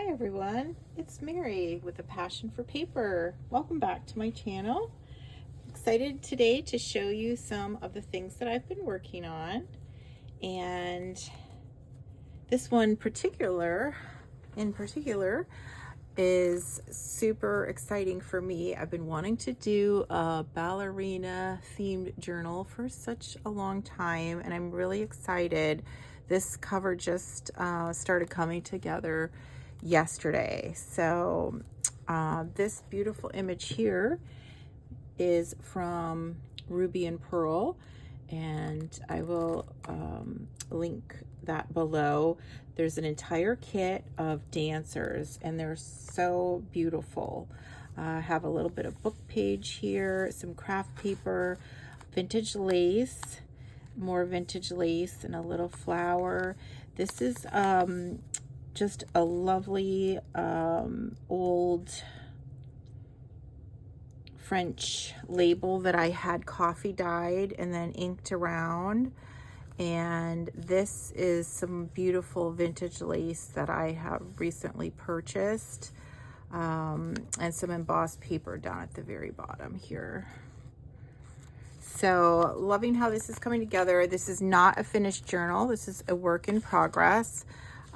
Hi everyone, it's Mary with a passion for paper. Welcome back to my channel. Excited today to show you some of the things that I've been working on, and this one in particular is super exciting for me. I've been wanting to do a ballerina themed journal for such a long time, and I'm really excited. This cover just started coming together yesterday. So this beautiful image here is from Ruby and Pearl, and I will link that below. There's an entire kit of dancers, and they're so beautiful. I have a little bit of book page here, some craft paper, vintage lace, more vintage lace, and a little flower. This is just a lovely old French label that I had coffee dyed and then inked around. And this is some beautiful vintage lace that I have recently purchased, and some embossed paper down at the very bottom here. So loving how this is coming together. This is not a finished journal. This is a work in progress.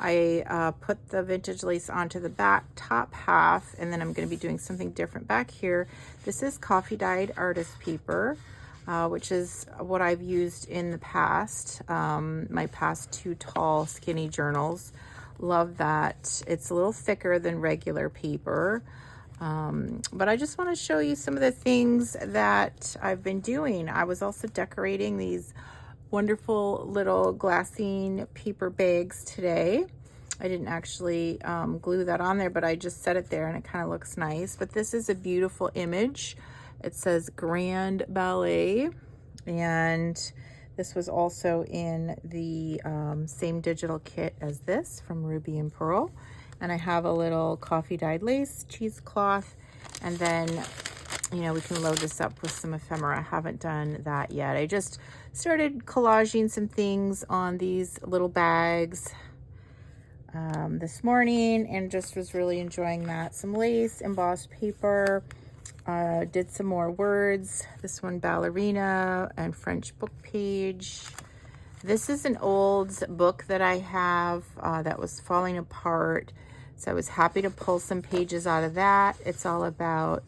I put the vintage lace onto the back top half, and then I'm going to be doing something different back here. This is coffee dyed artist paper, which is what I've used in the past, my past two tall skinny journals. Love that. It's a little thicker than regular paper. But I just want to show you some of the things that I've been doing. I was also decorating these wonderful little glassine paper bags today. I didn't actually glue that on there, but I just set it there and it kind of looks nice. But this is a beautiful image. It says Grand Ballet, and this was also in the same digital kit as this from Ruby and Pearl. And I have a little coffee dyed lace, cheesecloth, and then, you know, we can load this up with some ephemera. I haven't done that yet. I just started collaging some things on these little bags this morning, and just was really enjoying that. Some lace, embossed paper, did some more words. This one, ballerina, and French book page. This is an old book that I have that was falling apart, so I was happy to pull some pages out of that. It's all about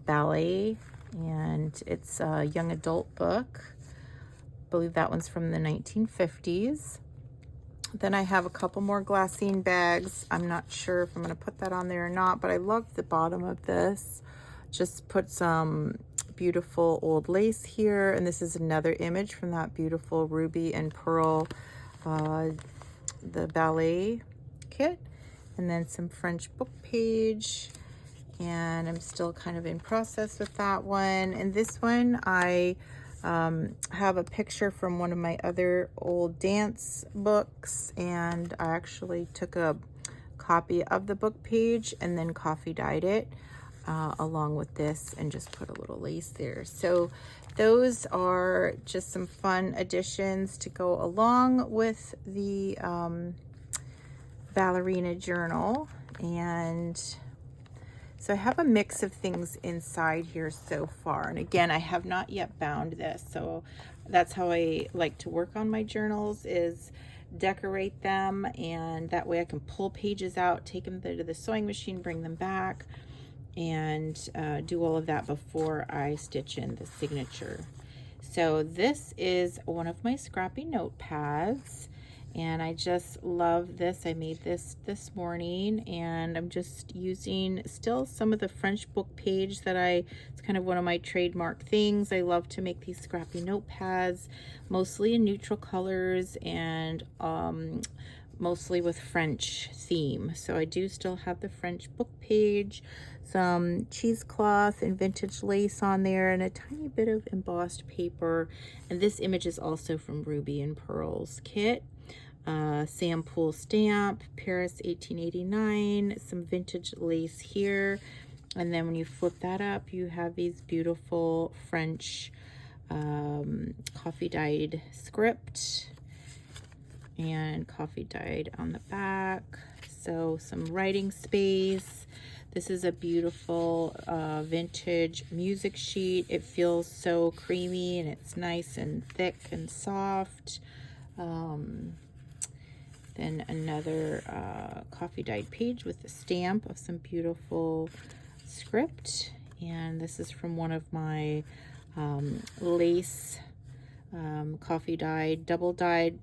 ballet, and it's a young adult book. I believe that one's from the 1950s. Then I have a couple more glassine bags. I'm not sure if I'm going to put that on there or not, but I love the bottom of this. Just put some beautiful old lace here, and this is another image from that beautiful Ruby and Pearl the ballet kit, and then some French book page, and I'm still kind of in process with that one. And this one I have a picture from one of my other old dance books, and I actually took a copy of the book page and then coffee dyed it along with this, and just put a little lace there. So those are just some fun additions to go along with the ballerina journal. And so I have a mix of things inside here so far. And again, I have not yet bound this, so that's how I like to work on my journals, is decorate them, and that way I can pull pages out, take them to the sewing machine, bring them back, and do all of that before I stitch in the signature. So this is one of my scrappy notepads, and I just love this. I made this morning, and I'm just using still some of the French book page that it's kind of one of my trademark things. I love to make these scrappy notepads, mostly in neutral colors, and mostly with French theme. So I do still have the French book page, some cheesecloth and vintage lace on there, and a tiny bit of embossed paper. And this image is also from Ruby and Pearl's kit. Sam Poole stamp, Paris 1889, some vintage lace here. And then when you flip that up, you have these beautiful French coffee dyed script and coffee dyed on the back. So some writing space. This is a beautiful vintage music sheet. It feels so creamy and it's nice and thick and soft. Then another coffee dyed page with a stamp of some beautiful script. And this is from one of my lace coffee dyed, double dyed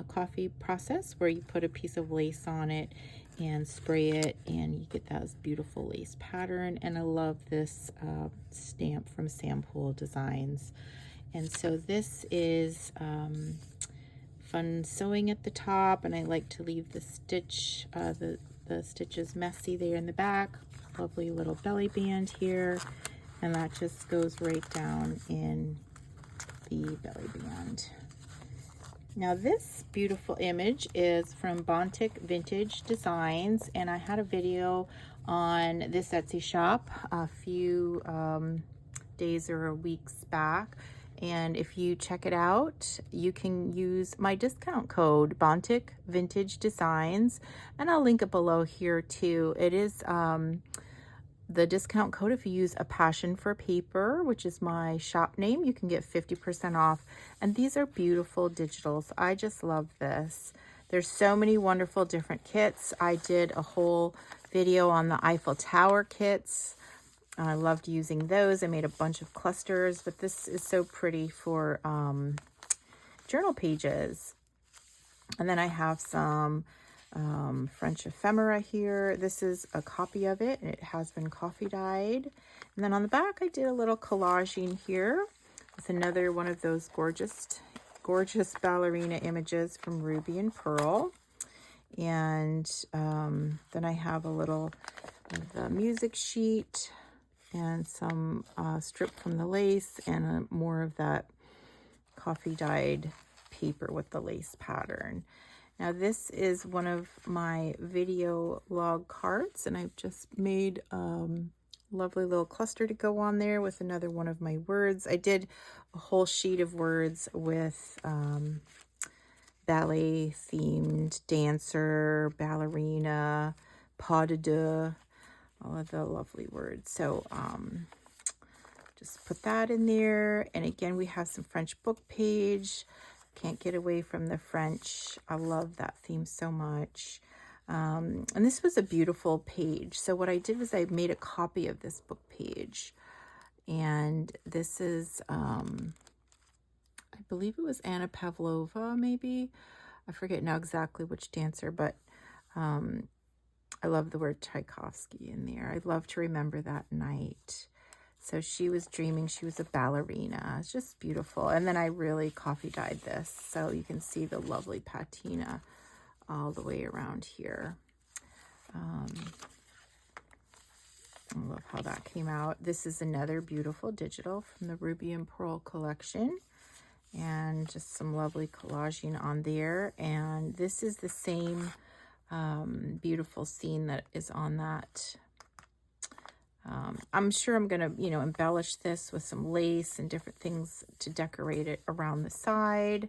coffee process, where you put a piece of lace on it and spray it and you get that beautiful lace pattern. And I love this stamp from Poole Designs. And so this is fun sewing at the top, and I like to leave the stitch, the stitches messy there in the back. Lovely little belly band here, and that just goes right down in the belly band. Now this beautiful image is from Bontik Vintage Designs, and I had a video on this Etsy shop a few days or weeks back. And if you check it out, you can use my discount code Bontik Vintage Designs, and I'll link it below here too. It is the discount code. If you use A Passion for Paper, which is my shop name, you can get 50% off. And these are beautiful digitals. I just love this. There's so many wonderful different kits. I did a whole video on the Eiffel Tower kits. I loved using those. I made a bunch of clusters, but this is so pretty for journal pages. And then I have some French ephemera here. This is a copy of it, and it has been coffee dyed. And then on the back, I did a little collaging here with another one of those gorgeous ballerina images from Ruby and Pearl. And then I have a little of the music sheet and some strip from the lace, and more of that coffee dyed paper with the lace pattern. Now this is one of my video log cards, and I've just made a lovely little cluster to go on there with another one of my words. I did a whole sheet of words with ballet themed dancer, ballerina, pas de deux, all of the lovely words. So just put that in there. And again, we have some French book page. Can't get away from the French. I love that theme so much. And this was a beautiful page. So what I did was I made a copy of this book page. And this is, I believe it was Anna Pavlova, maybe. I forget now exactly which dancer, but I love the word Tchaikovsky in there. I'd love to remember that night. So she was dreaming she was a ballerina. It's just beautiful. And then I really coffee dyed this, so you can see the lovely patina all the way around here. I love how that came out. This is another beautiful digital from the Ruby and Pearl collection. And just some lovely collaging on there. And this is the same beautiful scene that is on that. I'm sure I'm going to, embellish this with some lace and different things to decorate it around the side,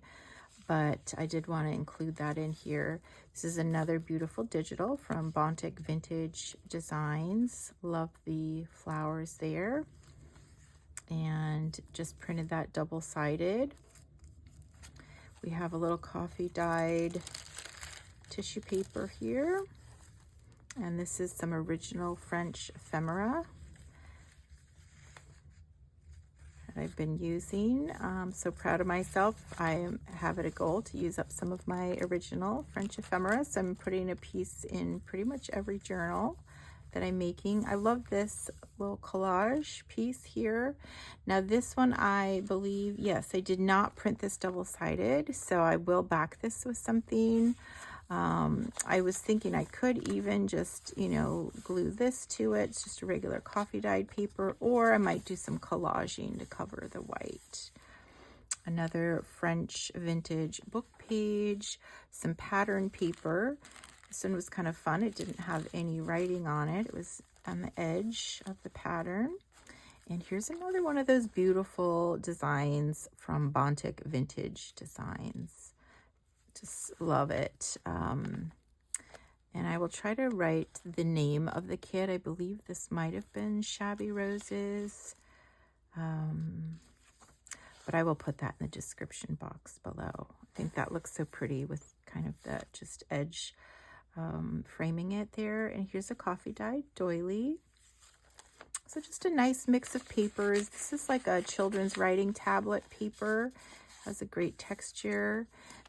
but I did want to include that in here. This is another beautiful digital from Bontik Vintage Designs. Love the flowers there, and just printed that double-sided. We have a little coffee dyed tissue paper here. And this is some original French ephemera that I've been using. I'm so proud of myself. I have it a goal to use up some of my original French ephemera. So I'm putting a piece in pretty much every journal that I'm making. I love this little collage piece here. Now this one, I believe, yes, I did not print this double-sided, so I will back this with something. I was thinking I could even just, glue this to it. It's just a regular coffee dyed paper, or I might do some collaging to cover the white. Another French vintage book page, some pattern paper. This one was kind of fun. It didn't have any writing on it. It was on the edge of the pattern. And here's another one of those beautiful designs from Bontik Vintage Designs. Just love it. And I will try to write the name of the kit. I believe this might have been Shabby Roses. But I will put that in the description box below. I think that looks so pretty with kind of that just edge framing it there. And here's a coffee dyed doily. So just a nice mix of papers. This is like a children's writing tablet paper. Has a great texture.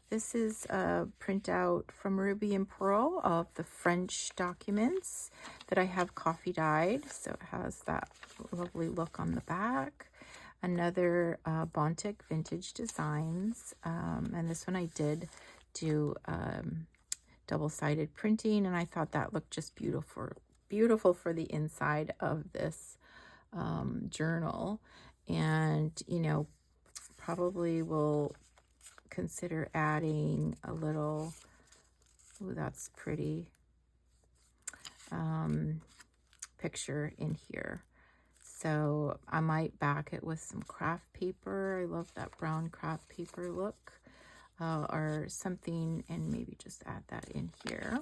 This is a printout from Ruby and Pearl of the French documents that I have coffee dyed. So it has that lovely look on the back. Another Bontik Vintage Designs. And this one I did do double-sided printing, and I thought that looked just beautiful for the inside of this journal. And, you know, probably will consider adding a little, ooh, that's pretty, picture in here. So I might back it with some craft paper. I love that brown craft paper look, or something, and maybe just add that in here.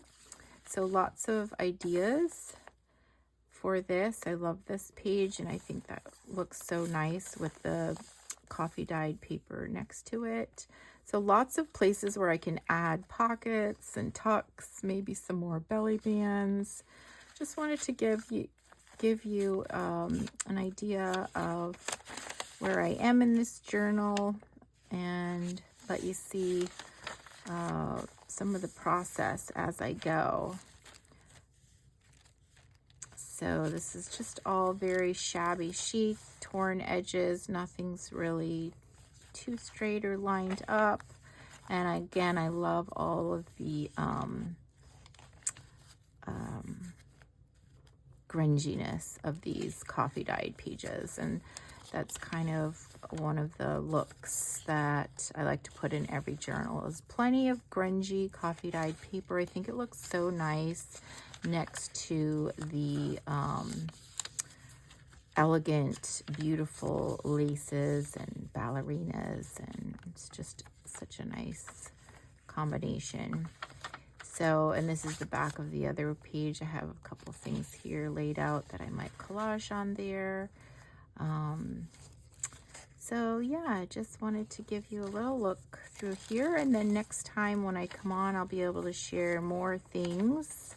So lots of ideas for this. I love this page, and I think that looks so nice with the coffee dyed paper next to it. So lots of places where I can add pockets and tucks, maybe some more belly bands. Just wanted to give you an idea of where I am in this journal and let you see some of the process as I go. So this is just all very shabby chic, torn edges. Nothing's really too straight or lined up. And again, I love all of the grunginess of these coffee dyed pages, and that's kind of one of the looks that I like to put in every journal, is plenty of grungy coffee dyed paper. I think it looks so nice next to the elegant, beautiful laces and ballerinas, and it's just such a nice combination. So, and this is the back of the other page. I have a couple things here laid out that I might collage on there. So yeah, I just wanted to give you a little look through here, and then next time when I come on, I'll be able to share more things.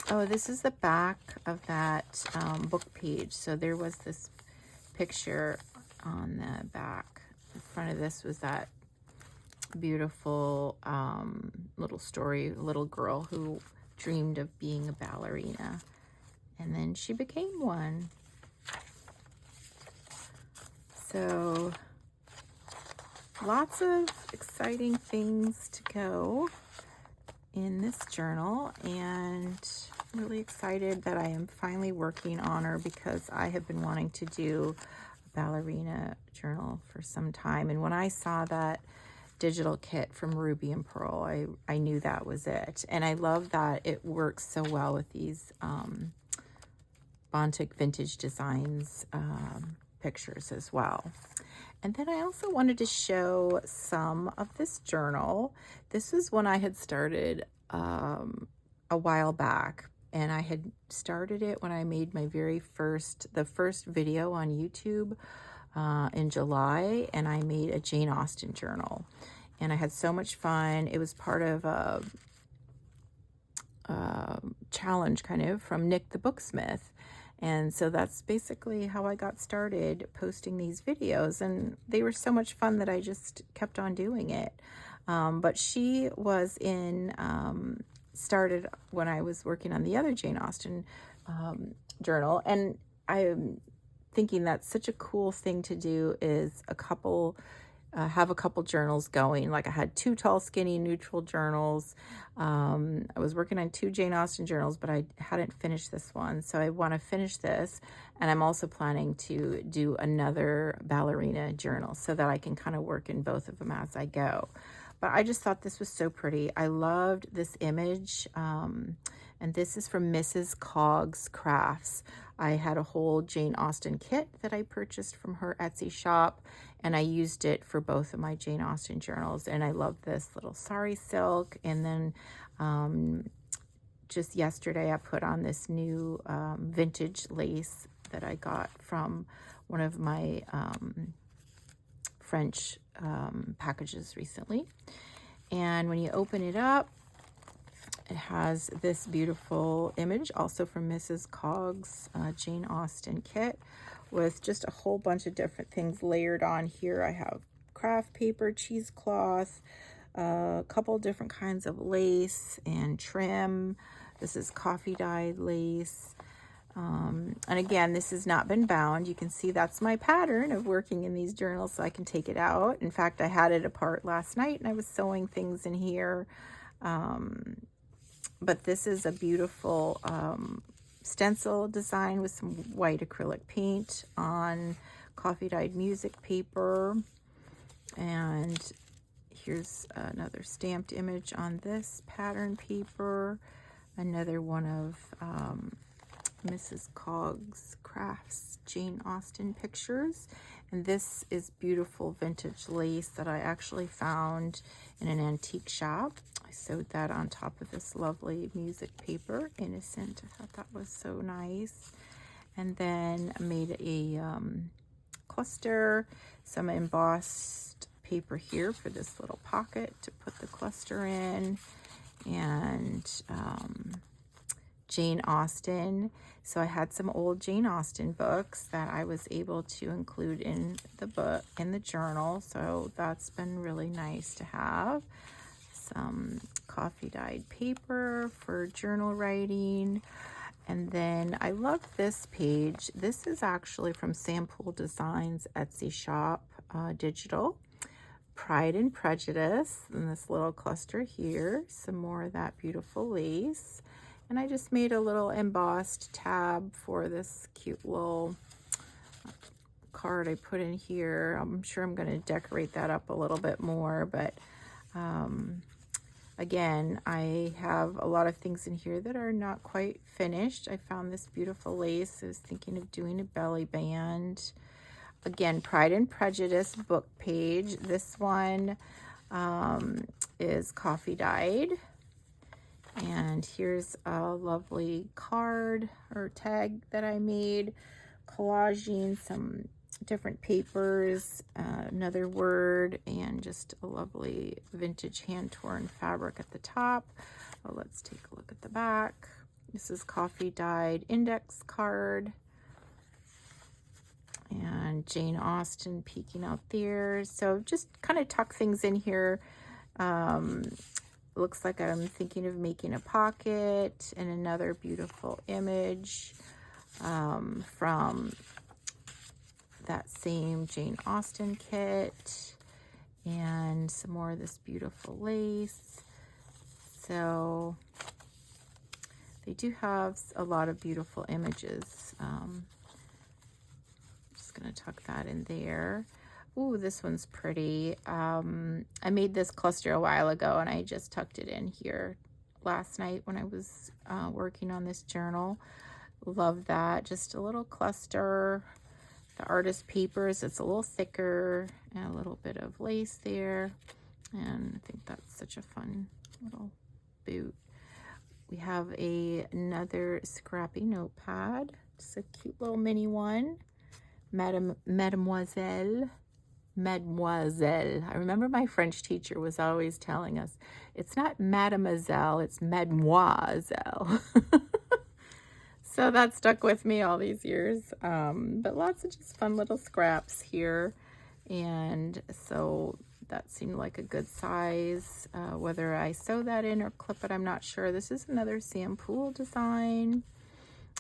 Oh, this is the back of that book page. So there was this picture on the back. In front of this was that beautiful little story, little girl who dreamed of being a ballerina, and then she became one. So lots of exciting things to go in this journal, and I'm really excited that I am finally working on her, because I have been wanting to do a ballerina journal for some time. And when I saw that digital kit from Ruby and Pearl, I knew that was it. And I love that it works so well with these Bontik Vintage Designs pictures as well. And then I also wanted to show some of this journal. This was one I had started a while back, and I had started it when I made my the first video on YouTube in July, and I made a Jane Austen journal, and I had so much fun. It was part of a challenge kind of from Nick the Booksmith. And so that's basically how I got started posting these videos, and they were so much fun that I just kept on doing it. But she was started when I was working on the other Jane Austen journal, and I'm thinking that's such a cool thing to do, is have a couple journals going. Like I had 2 Tall Skinny neutral journals. I was working on 2 Jane Austen journals, but I hadn't finished this one. So I want to finish this, and I'm also planning to do another ballerina journal so that I can kind of work in both of them as I go. But I just thought this was so pretty. I loved this image. And this is from Mrs. Cogs Crafts. I had a whole Jane Austen kit that I purchased from her Etsy shop, and I used it for both of my Jane Austen journals. And I love this little sari silk. And then just yesterday I put on this new vintage lace that I got from one of my French packages recently. And when you open it up, it has this beautiful image, also from Mrs. Cogs Jane Austen kit, with just a whole bunch of different things layered on here. I have craft paper, cheesecloth, a couple different kinds of lace and trim. This is coffee dyed lace. And again, this has not been bound. You can see that's my pattern of working in these journals, so I can take it out. In fact, I had it apart last night and I was sewing things in here. But this is a beautiful stencil design with some white acrylic paint on coffee dyed music paper. And here's another stamped image on this pattern paper. Another one of Mrs. Cogs Crafts Jane Austen pictures. And this is beautiful vintage lace that I actually found in an antique shop. I sewed that on top of this lovely music paper, Innocent. I thought that was so nice. And then I made a cluster, some embossed paper here for this little pocket to put the cluster in, and Jane Austen. So I had some old Jane Austen books that I was able to include in the book, in the journal. So that's been really nice to have. Some coffee dyed paper for journal writing. And then I love this page. This is actually from Poole Designs Etsy shop, digital. Pride and Prejudice, and this little cluster here. Some more of that beautiful lace. And I just made a little embossed tab for this cute little card I put in here. I'm sure I'm going to decorate that up a little bit more, but again, I have a lot of things in here that are not quite finished. I found this beautiful lace. I was thinking of doing a belly band. Again, Pride and Prejudice book page. This one is coffee dyed. And here's a lovely card or tag that I made, collaging some different papers, another word, and just a lovely vintage hand-torn fabric at the top. Well, let's take a look at the back. This is coffee dyed index card. And Jane Austen peeking out there. So just kind of tuck things in here. Looks like I'm thinking of making a pocket, and another beautiful image from that same Jane Austen kit, and some more of this beautiful lace. So they do have a lot of beautiful images. Just gonna tuck that in there. Ooh, this one's pretty. I made this cluster a while ago, and I just tucked it in here last night when I was working on this journal. Love that. Just a little cluster. The artist papers, it's a little thicker, and a little bit of lace there. And I think that's such a fun little boot. We have another scrappy notepad. Just a cute little mini one. Mademoiselle. I remember my French teacher was always telling us, it's not mademoiselle, it's mademoiselle. So that stuck with me all these years. But lots of just fun little scraps here. And so that seemed like a good size. Whether I sew that in or clip it, I'm not sure. This is another Poole design.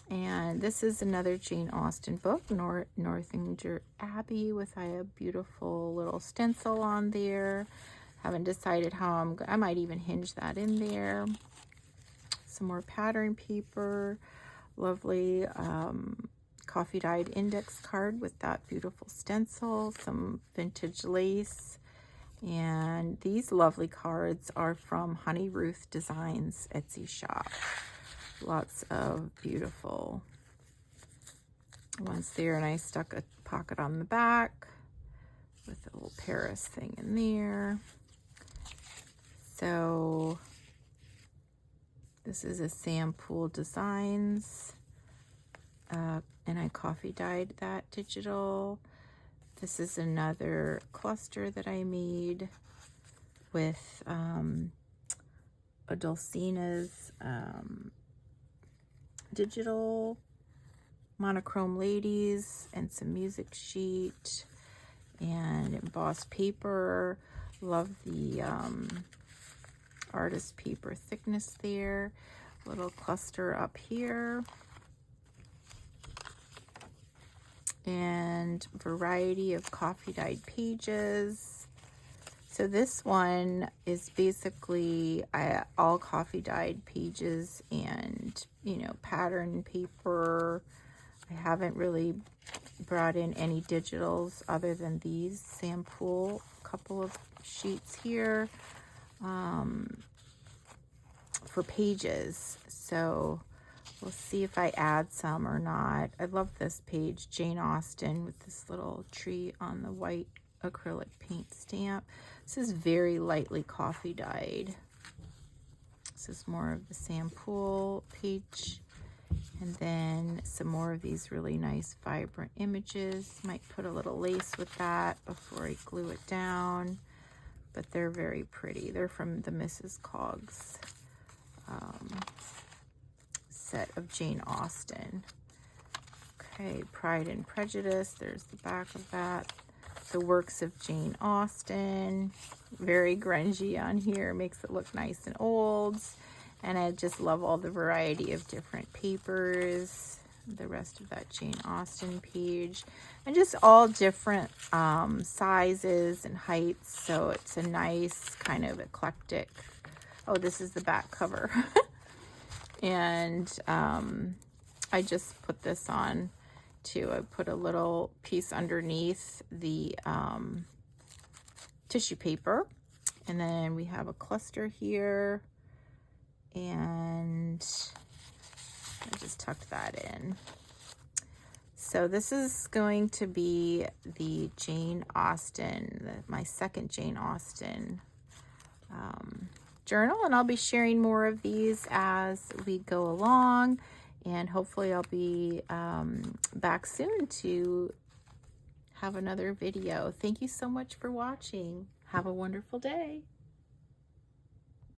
And this is another Jane Austen book, Northanger Abbey, with a beautiful little stencil on there. Haven't decided how I might even hinge that in there. Some more pattern paper. Lovely coffee dyed index card with that beautiful stencil. Some vintage lace. And these lovely cards are from HoneyRuthDesigns Etsy shop. Lots of beautiful ones there, and I stuck a pocket on the back with a little Paris thing in there. So this is a Sam Poole Designs, and I coffee dyed that digital. This is another cluster that I made with Odulcina's digital monochrome ladies and some music sheet and embossed paper. Love the artist paper thickness there. Little cluster up here. And variety of coffee dyed pages. So this one is basically all coffee dyed pages and, you know, pattern paper. I haven't really brought in any digitals other than these Sam Poole, couple of sheets here for pages. So we'll see if I add some or not. I love this page, Jane Austen, with this little tree on the white acrylic paint stamp. This is very lightly coffee dyed. This is more of the Sam Poole page. And then some more of these really nice vibrant images. Might put a little lace with that before I glue it down. But they're very pretty. They're from the Mrs. Cogs set of Jane Austen. Okay, Pride and Prejudice. There's the back of that. The Works of Jane Austen. Very grungy on here. Makes it look nice and old. And I just love all the variety of different papers. The rest of that Jane Austen page. And just all different sizes and heights. So it's a nice kind of eclectic. Oh, this is the back cover. And I just put this on too. I put a little piece underneath the tissue paper. And then we have a cluster here. And I just tucked that in. So this is going to be the Jane Austen, my second Jane Austen journal, and I'll be sharing more of these as we go along, and hopefully I'll be back soon to have another video. Thank you so much for watching. Have a wonderful day.